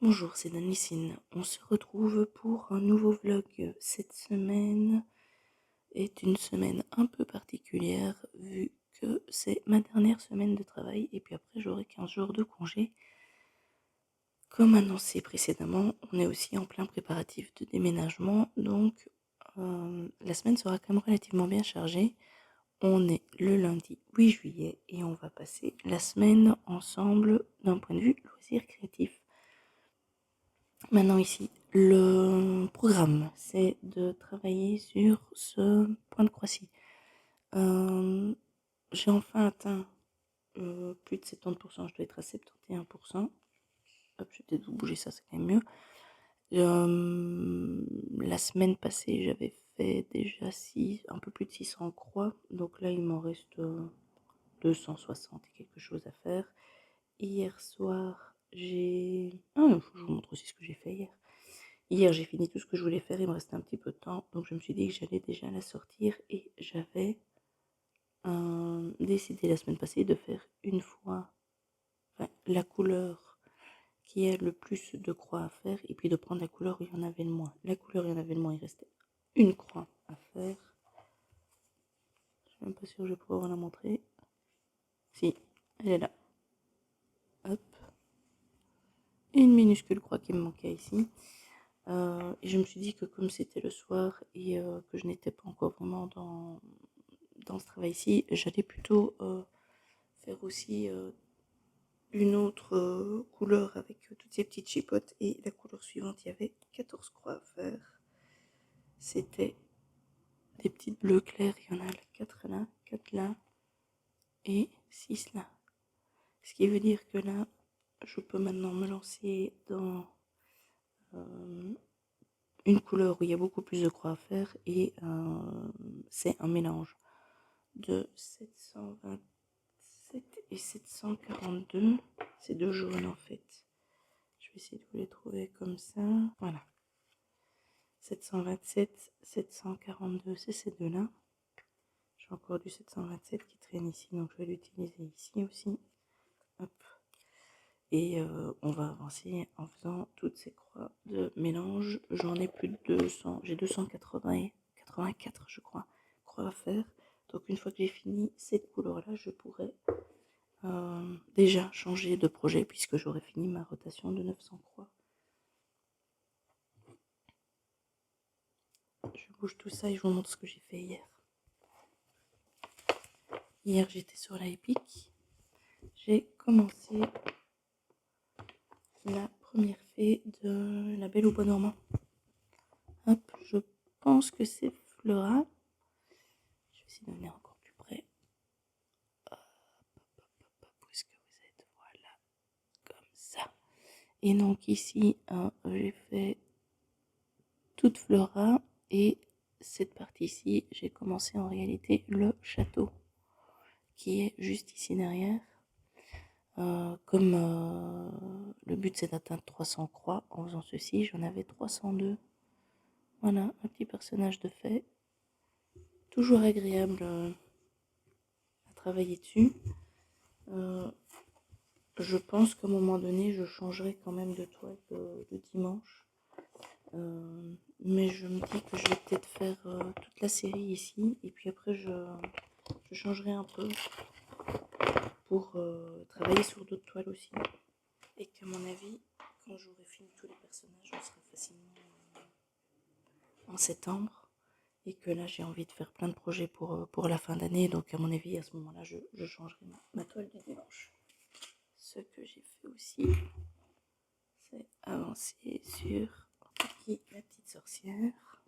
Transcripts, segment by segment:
Bonjour, c'est Danicine. On se retrouve pour un nouveau vlog. Cette semaine est une semaine un peu particulière vu que c'est ma dernière semaine de travail et puis après j'aurai 15 jours de congé. Comme annoncé précédemment, on est aussi en plein préparatif de déménagement, donc la semaine sera quand même relativement bien chargée. On est le lundi 8 juillet et on va passer la semaine ensemble d'un point de vue loisir créatif. Maintenant ici, le programme, c'est de travailler sur ce point de croix-ci. J'ai enfin atteint plus de 70%, je dois être à 71%. Hop, je vais peut-être vous bouger ça, c'est quand même mieux. La semaine passée, j'avais fait déjà un peu plus de 600 croix, donc là il m'en reste 260 et quelque chose à faire. Hier soir, je vous montre aussi ce que j'ai fait hier. Hier, j'ai fini tout ce que je voulais faire, il me restait un petit peu de temps, donc je me suis dit que j'allais déjà la sortir et j'avais décidé la semaine passée de faire une fois la couleur qui a le plus de croix à faire et puis de prendre la couleur où il y en avait le moins. La couleur où il y en avait le moins, il restait une croix à faire. Je suis même pas sûre que je vais pouvoir vous la montrer. Si, elle est là. Hop. Une minuscule croix qui me manquait ici. Et je me suis dit que comme c'était le soir et que je n'étais pas encore vraiment dans ce travail-ci, j'allais plutôt faire aussi une autre couleur avec toutes ces petites chipotes. Et la couleur suivante, il y avait 14 croix à faire. C'était des petites bleus clairs. Il y en a 4 là, 4 là et 6 là. Ce qui veut dire que là, je peux maintenant me lancer dans une couleur où il y a beaucoup plus de croix à faire. Et c'est un mélange de 727 et 742. C'est deux jaunes en fait. Je vais essayer de vous les trouver comme ça. Voilà. 727, 742, c'est ces deux-là. J'ai encore du 727 qui traîne ici, donc je vais l'utiliser ici aussi. Hop. Et on va avancer en faisant toutes ces croix de mélange. J'en ai plus de 200, j'ai 280, 84 je crois, croix à faire. Donc une fois que j'ai fini cette couleur-là, je pourrais déjà changer de projet puisque j'aurai fini ma rotation de 900 croix. Je bouge tout ça et je vous montre ce que j'ai fait hier. Hier, j'étais sur la Epic. J'ai commencé la première fée de La Belle au Bois dormant. Hop, je pense que c'est Flora. Je vais essayer de venir encore plus près. Hop, où est-ce que vous êtes? Voilà, comme ça. Et donc ici, j'ai fait toute Flora. Et cette partie-ci, j'ai commencé en réalité le château qui est juste ici derrière. Comme le but c'est d'atteindre 300 croix, en faisant ceci, j'en avais 302. Voilà, un petit personnage de fée. Toujours agréable à travailler dessus. Je pense qu'à un moment donné, je changerai quand même de toile de dimanche. Mais je me dis que je vais peut-être faire toute la série ici. Et puis après, je changerai un peu pour travailler sur d'autres toiles aussi. Et qu'à mon avis, quand j'aurai fini tous les personnages, on sera facilement en septembre. Et que là, j'ai envie de faire plein de projets pour la fin d'année. Donc à mon avis, à ce moment-là, je changerai ma toile du dimanche. Ce que j'ai fait aussi, c'est avancer sur Kiki, la petite sorcière.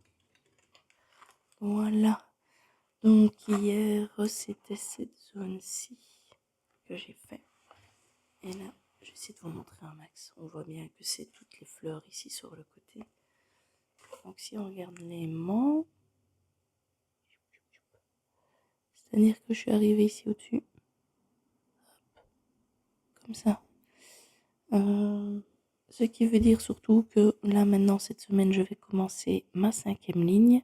Voilà. Donc hier, c'était cette zone-ci que j'ai fait. Et là, je vais essayer de vous montrer un max. On voit bien que c'est toutes les fleurs ici sur le côté. Donc si on regarde l'aimant, c'est-à-dire que je suis arrivée ici au-dessus. Comme ça. Ce qui veut dire surtout que là maintenant cette semaine je vais commencer ma 5e ligne,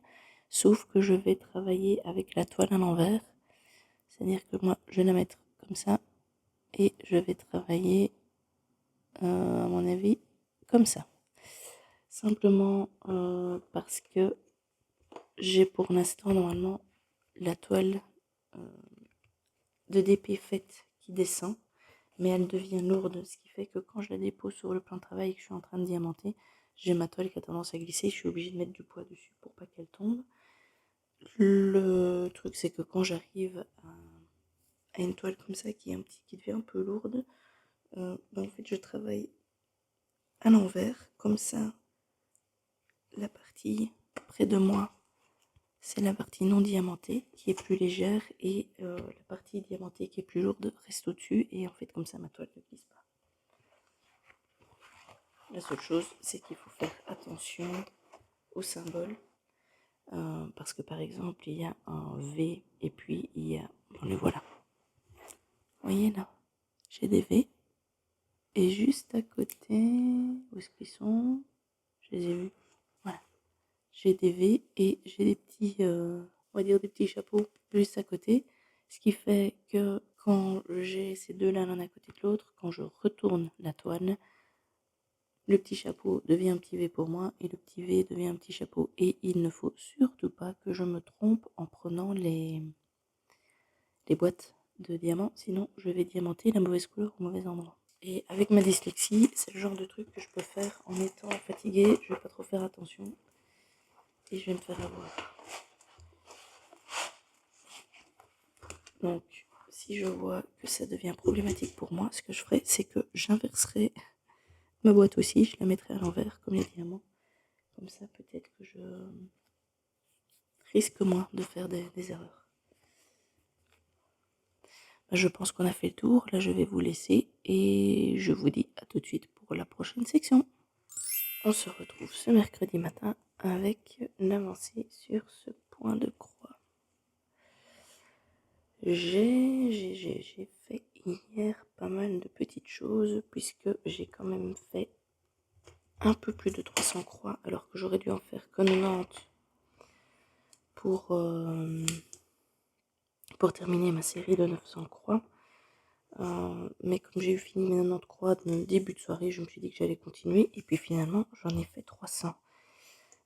sauf que je vais travailler avec la toile à l'envers, c'est-à-dire que moi je vais la mettre comme ça et je vais travailler à mon avis comme ça. Simplement parce que j'ai pour l'instant normalement la toile de DP faite qui descend, mais elle devient lourde, ce qui fait que quand je la dépose sur le plan de travail et que je suis en train de diamanter, j'ai ma toile qui a tendance à glisser, je suis obligée de mettre du poids dessus pour pas qu'elle tombe. Le truc c'est que quand j'arrive à une toile comme ça qui devient un peu lourde, en fait je travaille à l'envers, comme ça la partie près de moi c'est la partie non diamantée qui est plus légère et la partie diamantée qui est plus lourde reste au-dessus et en fait comme ça ma toile ne glisse pas. La seule chose c'est qu'il faut faire attention aux symboles parce que par exemple il y a un V et puis il y a... Bon, les voilà. Vous voyez là, j'ai des V et juste à côté, où est-ce qu'ils sont? Je les ai vus. Voilà. J'ai des V et j'ai des petits, on va dire des petits chapeaux juste à côté. Ce qui fait que quand j'ai ces deux-là l'un à côté de l'autre, quand je retourne la toile, le petit chapeau devient un petit V pour moi et le petit V devient un petit chapeau. Et il ne faut surtout pas que je me trompe en prenant les boîtes de diamants, sinon je vais diamanter la mauvaise couleur au mauvais endroit. Et avec ma dyslexie, c'est le genre de truc que je peux faire en étant fatiguée, je vais pas trop faire attention et je vais me faire avoir. Donc, si je vois que ça devient problématique pour moi, ce que je ferai, c'est que j'inverserai ma boîte aussi, je la mettrai à l'envers comme les diamants. Comme ça, peut-être que je risque moins de faire des erreurs. Je pense qu'on a fait le tour. Là, je vais vous laisser et je vous dis à tout de suite pour la prochaine section. On se retrouve ce mercredi matin avec l'avancée sur ce point de croix. J'ai fait hier pas mal de petites choses puisque j'ai quand même fait un peu plus de 300 croix alors que j'aurais dû en faire que 90 pour terminer ma série de 900 croix. Mais comme j'ai eu fini mes 90 croix de début de soirée, je me suis dit que j'allais continuer et puis finalement j'en ai fait 300.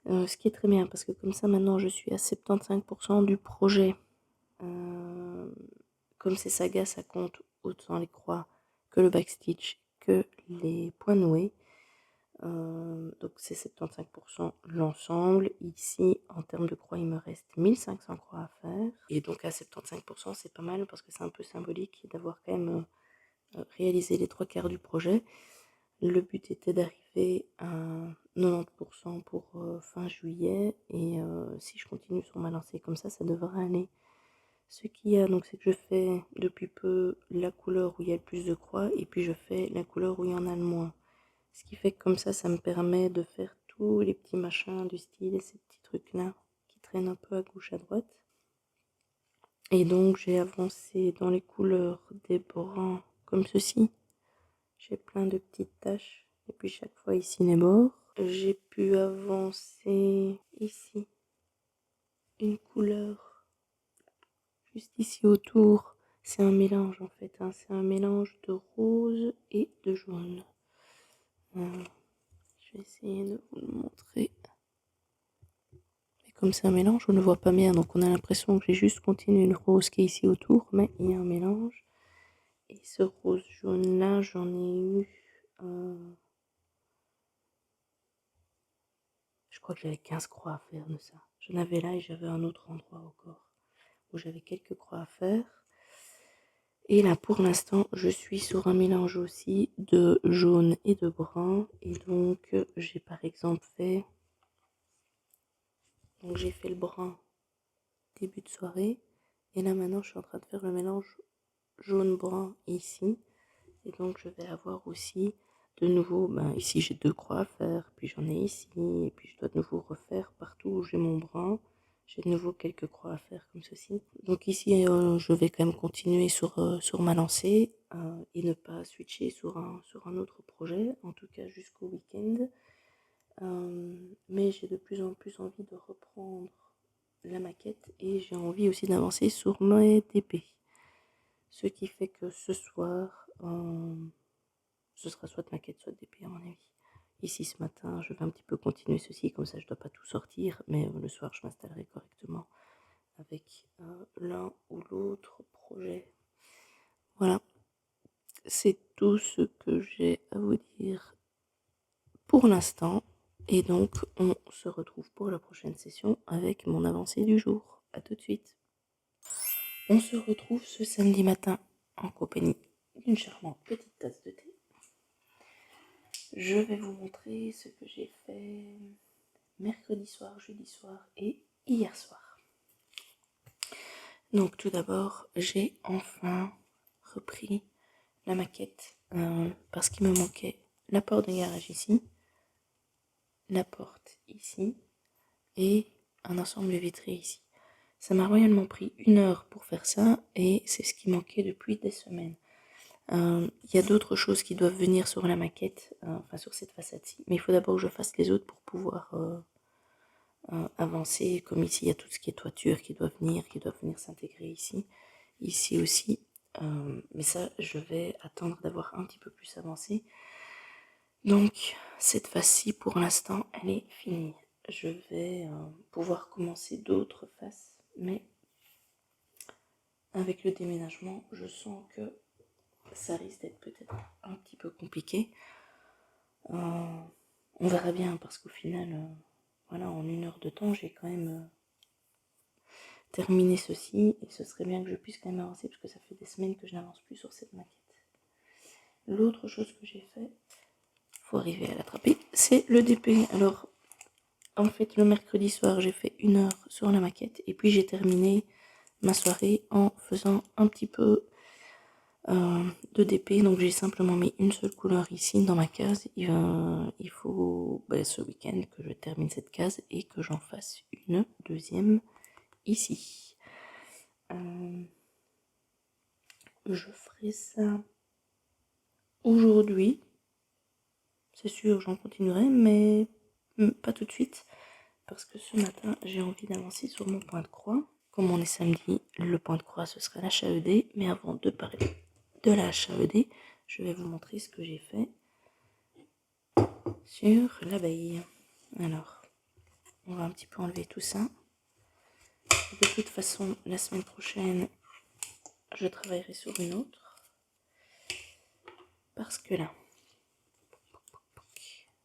Ce qui est très bien parce que comme ça maintenant je suis à 75% du projet. Comme ces sagas ça compte autant les croix que le backstitch que les points noués. Donc c'est 75% l'ensemble. Ici en termes de croix il me reste 1500 croix à faire. Et donc à 75% c'est pas mal parce que c'est un peu symbolique d'avoir quand même réalisé les 3/4 du projet. Le but était d'arriver à 90% pour fin juillet et si je continue sur ma lancée comme ça devrait aller. Ce qu'il y a donc c'est que je fais depuis peu la couleur où il y a le plus de croix et puis je fais la couleur où il y en a le moins. Ce qui fait que comme ça me permet de faire tous les petits machins du style et ces petits trucs là qui traînent un peu à gauche à droite. Et donc j'ai avancé dans les couleurs des bruns comme ceci. J'ai plein de petites taches et puis chaque fois ici les bords. J'ai pu avancer ici une couleur juste ici autour. C'est un mélange en fait, hein. C'est un mélange de rose et de jaune. Je vais essayer de vous le montrer. Et comme c'est un mélange, on ne voit pas bien, donc on a l'impression que j'ai juste continué le rose qui est ici autour, mais il y a un mélange. Et ce rose jaune là, j'en ai eu... je crois que j'avais 15 croix à faire de ça. J'en avais là et j'avais un autre endroit encore où j'avais quelques croix à faire. Et là pour l'instant je suis sur un mélange aussi de jaune et de brun. Et donc j'ai par exemple fait... Donc j'ai fait le brun début de soirée. Et là maintenant je suis en train de faire le mélange jaune-brun ici. Et donc je vais avoir aussi de nouveau, ici j'ai 2 croix à faire, puis j'en ai ici, et puis je dois de nouveau refaire partout où j'ai mon brun. J'ai de nouveau quelques croix à faire comme ceci. Donc ici je vais quand même continuer sur ma lancée et ne pas switcher sur un autre projet, en tout cas jusqu'au week-end. Mais j'ai de plus en plus envie de reprendre la maquette et j'ai envie aussi d'avancer sur mes TP. Ce qui fait que ce soir, ce sera soit maquette, soit DP à mon avis. ici ce matin. Je vais un petit peu continuer ceci, comme ça je ne dois pas tout sortir, mais le soir je m'installerai correctement avec l'un ou l'autre projet. Voilà, c'est tout ce que j'ai à vous dire pour l'instant. Et donc, on se retrouve pour la prochaine session avec mon avancée du jour. À tout de suite. On se retrouve ce samedi matin en compagnie d'une charmante petite tasse de thé. Je vais vous montrer ce que j'ai fait mercredi soir, jeudi soir et hier soir. Donc tout d'abord, j'ai enfin repris la maquette parce qu'il me manquait la porte de garage ici, la porte ici et un ensemble vitré ici. Ça m'a royalement pris 1 heure pour faire ça et c'est ce qui manquait depuis des semaines. Il y a d'autres choses qui doivent venir sur la maquette, enfin sur cette façade-ci, mais il faut d'abord que je fasse les autres pour pouvoir avancer. Comme ici, il y a tout ce qui est toiture qui doit venir s'intégrer ici. Ici aussi, mais ça, je vais attendre d'avoir un petit peu plus avancé. Donc, cette face-ci, pour l'instant, elle est finie. Je vais pouvoir commencer d'autres faces, mais avec le déménagement, je sens que ça risque d'être peut-être un petit peu compliqué. On verra bien, parce qu'au final, voilà, en 1 heure de temps, j'ai quand même terminé ceci, et ce serait bien que je puisse quand même avancer, parce que ça fait des semaines que je n'avance plus sur cette maquette. L'autre chose que j'ai fait, faut arriver à l'attraper, c'est le DP. Alors, en fait, le mercredi soir, j'ai fait 1 heure sur la maquette, et puis j'ai terminé ma soirée en faisant un petit peu de DP. Donc j'ai simplement mis une seule couleur ici dans ma case. Il faut ce week-end que je termine cette case et que j'en fasse une deuxième ici. Je ferai ça aujourd'hui. C'est sûr, j'en continuerai, mais pas tout de suite. Parce que ce matin, j'ai envie d'avancer sur mon point de croix. Comme on est samedi, le point de croix, ce sera la HAED. Mais avant de parler de la HAED, je vais vous montrer ce que j'ai fait sur l'abeille. Alors, on va un petit peu enlever tout ça. De toute façon, la semaine prochaine, je travaillerai sur une autre. Parce que là,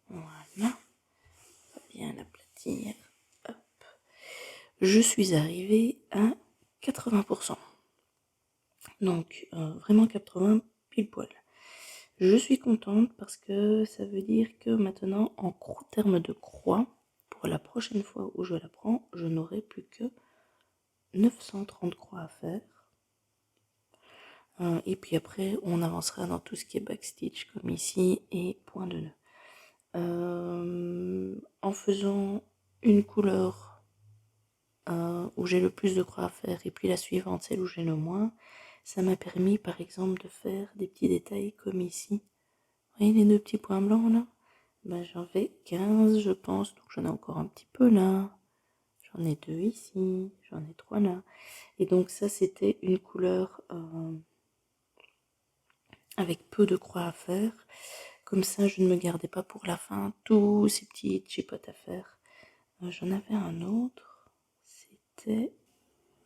voilà, on va bien l'aplatir. Hop. Je suis arrivée à 80%. Donc, vraiment 80 pile poil. Je suis contente parce que ça veut dire que maintenant, en termes de croix, pour la prochaine fois où je la prends, je n'aurai plus que 930 croix à faire. Et puis après, on avancera dans tout ce qui est backstitch, comme ici, et point de nœud. En faisant une couleur où j'ai le plus de croix à faire, et puis la suivante, celle où j'ai le moins, ça m'a permis, par exemple, de faire des petits détails comme ici. Vous voyez les 2 petits points blancs, là? Ben, j'en fais 15, je pense, donc j'en ai encore un petit peu là. J'en ai 2 ici, j'en ai 3 là. Et donc ça, c'était une couleur avec peu de croix à faire. Comme ça, je ne me gardais pas pour la fin tous ces petits chipotes à faire. J'en avais un autre. C'était...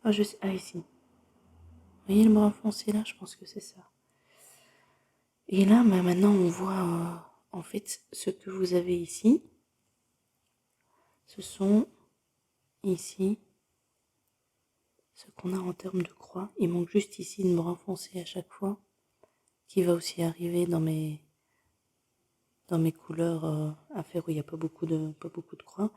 Ah, ici. Vous voyez le bras foncé là? Je pense que c'est ça. Et là, ben, maintenant, on voit en fait ce que vous avez ici. Ce sont ici ce qu'on a en termes de croix. Il manque juste ici une bras foncé à chaque fois, qui va aussi arriver dans mes couleurs à faire où il n'y a pas beaucoup de croix.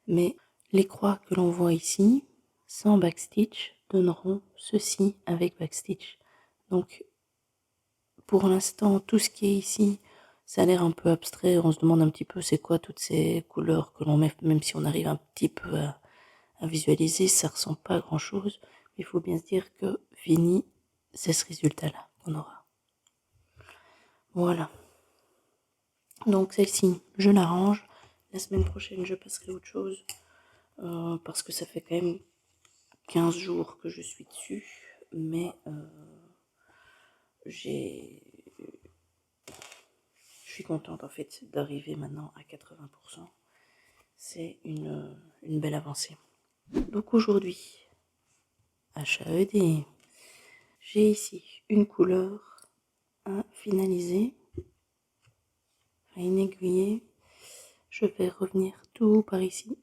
Mais les croix que l'on voit ici, sans backstitch, donneront ceci avec backstitch. Donc, pour l'instant, tout ce qui est ici, ça a l'air un peu abstrait. On se demande un petit peu c'est quoi toutes ces couleurs que l'on met, même si on arrive un petit peu à visualiser, ça ressemble pas à grand chose. Mais il faut bien se dire que fini, c'est ce résultat-là qu'on aura. Voilà. Donc celle-ci, je l'arrange. La semaine prochaine, je passerai autre chose. Parce que ça fait quand même 15 jours que je suis dessus. Mais je suis contente en fait d'arriver maintenant à 80%. C'est une belle avancée. Donc aujourd'hui, HAED, j'ai ici une couleur à finaliser, à inaiguiller. Je vais revenir tout par ici.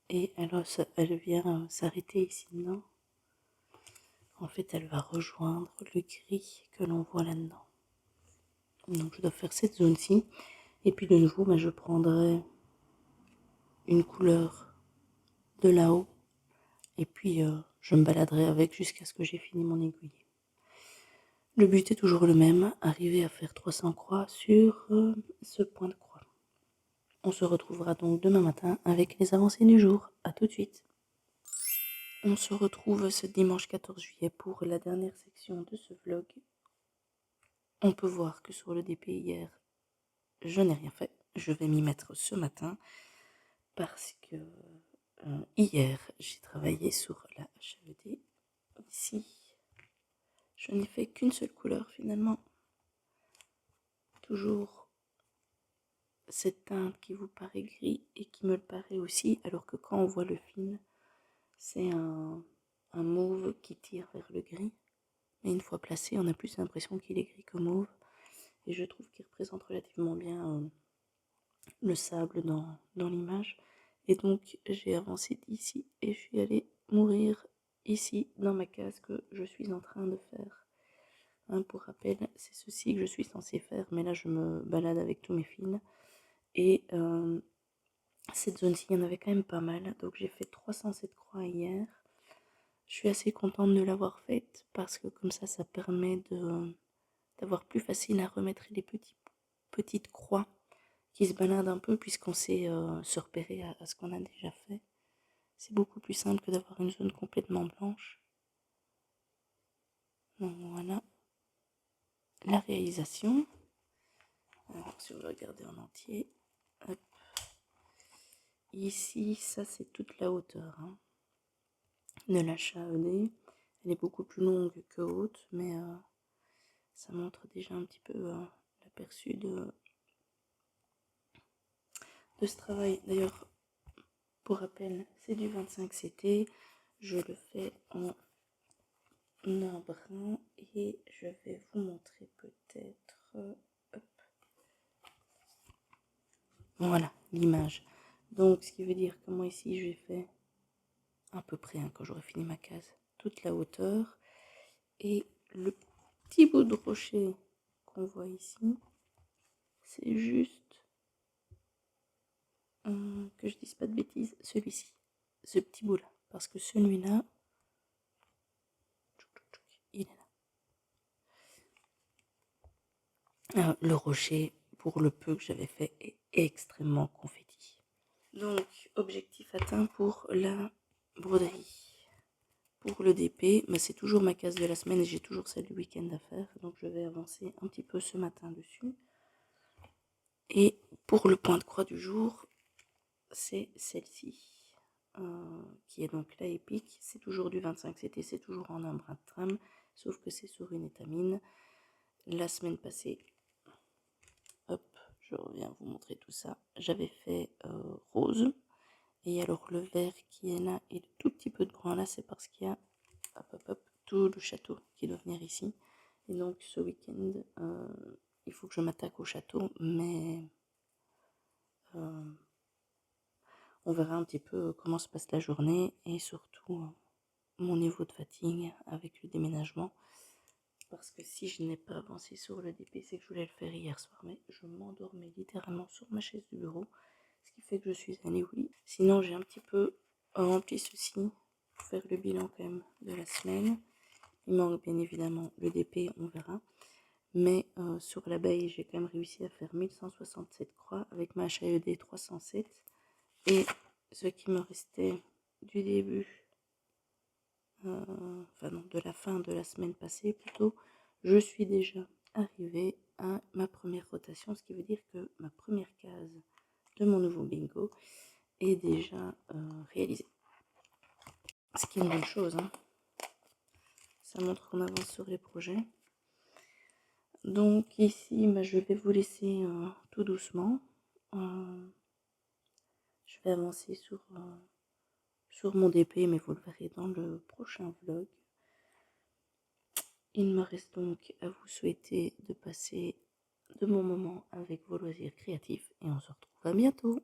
Et alors, elle vient s'arrêter ici dedans. En fait, elle va rejoindre le gris que l'on voit là-dedans. Donc, je dois faire cette zone-ci. Et puis, de nouveau, je prendrai une couleur de là-haut. Et puis, je me baladerai avec jusqu'à ce que j'ai fini mon aiguille. Le but est toujours le même, arriver à faire 300 croix sur ce point de croix. On se retrouvera donc demain matin avec les avancées du jour. À tout de suite. On se retrouve ce dimanche 14 juillet pour la dernière section de ce vlog. On peut voir que sur le DP hier, je n'ai rien fait. Je vais m'y mettre ce matin parce que hier, j'ai travaillé sur la HAED. Ici, je n'ai fait qu'une seule couleur finalement. Toujours cette teinte qui vous paraît gris et qui me le paraît aussi, alors que quand on voit le film, c'est un mauve qui tire vers le gris. Mais une fois placé, on a plus l'impression qu'il est gris que mauve. Et je trouve qu'il représente relativement bien le sable dans l'image. Et donc j'ai avancé d'ici et je suis allée mourir ici dans ma case que je suis en train de faire. Pour rappel, c'est ceci que je suis censée faire, mais là je me balade avec tous mes fils. Et cette zone-ci, il y en avait quand même pas mal. Donc j'ai fait 307 croix hier. Je suis assez contente de l'avoir faite parce que comme ça permet d'avoir plus facile à remettre les petites croix qui se baladent un peu puisqu'on sait se repérer à ce qu'on a déjà fait. C'est beaucoup plus simple que d'avoir une zone complètement blanche. Donc voilà la réalisation. Alors si vous regardez en entier, hop. Ici, ça c'est toute la hauteur de la HAED. Elle est beaucoup plus longue que haute, mais ça montre déjà un petit peu l'aperçu de ce travail. D'ailleurs, pour rappel, c'est du 25 CT. Je le fais en brun et je vais vous montrer peut-être voilà l'image. Donc ce qui veut dire que moi ici j'ai fait à peu près quand j'aurai fini ma case toute la hauteur et le petit bout de rocher qu'on voit ici, c'est juste que je dise pas de bêtises, celui-ci, ce petit bout là, parce que celui-là il est là. Le rocher, pour le peu que j'avais fait, est extrêmement confetti. Donc, objectif atteint pour la broderie. Pour le DP, c'est toujours ma case de la semaine et j'ai toujours celle du week-end à faire. Donc, je vais avancer un petit peu ce matin dessus. Et pour le point de croix du jour, c'est celle-ci. Qui est donc la épique. C'est toujours du 25 CT, c'est toujours en un brin de trame, sauf que c'est sur une étamine. La semaine passée, hop, je reviens vous montrer tout ça. J'avais fait rose. Et alors le vert qui est là et le tout petit peu de brun là, c'est parce qu'il y a tout le château qui doit venir ici. Et donc ce week-end, il faut que je m'attaque au château, mais on verra un petit peu comment se passe la journée et surtout mon niveau de fatigue avec le déménagement. Parce que si je n'ai pas avancé sur le DP, c'est que je voulais le faire hier soir, mais je m'endormais littéralement sur ma chaise du bureau, ce qui fait que je suis allée au lit. Sinon, j'ai un petit peu rempli ceci pour faire le bilan quand même de la semaine. Il manque bien évidemment le DP, on verra. Mais sur l'abeille, j'ai quand même réussi à faire 1167 croix avec ma HAED 307. Et ce qui me restait du début, de la fin de la semaine passée plutôt, je suis déjà arrivée à ma première rotation, ce qui veut dire que ma première case de mon nouveau bingo est déjà réalisée. Ce qui est une bonne chose, ça montre qu'on avance sur les projets. Donc ici, je vais vous laisser tout doucement. Je vais avancer sur mon DP, mais vous le verrez dans le prochain vlog. Il me reste donc à vous souhaiter de passer de bons moments avec vos loisirs créatifs et on se retrouve à bientôt.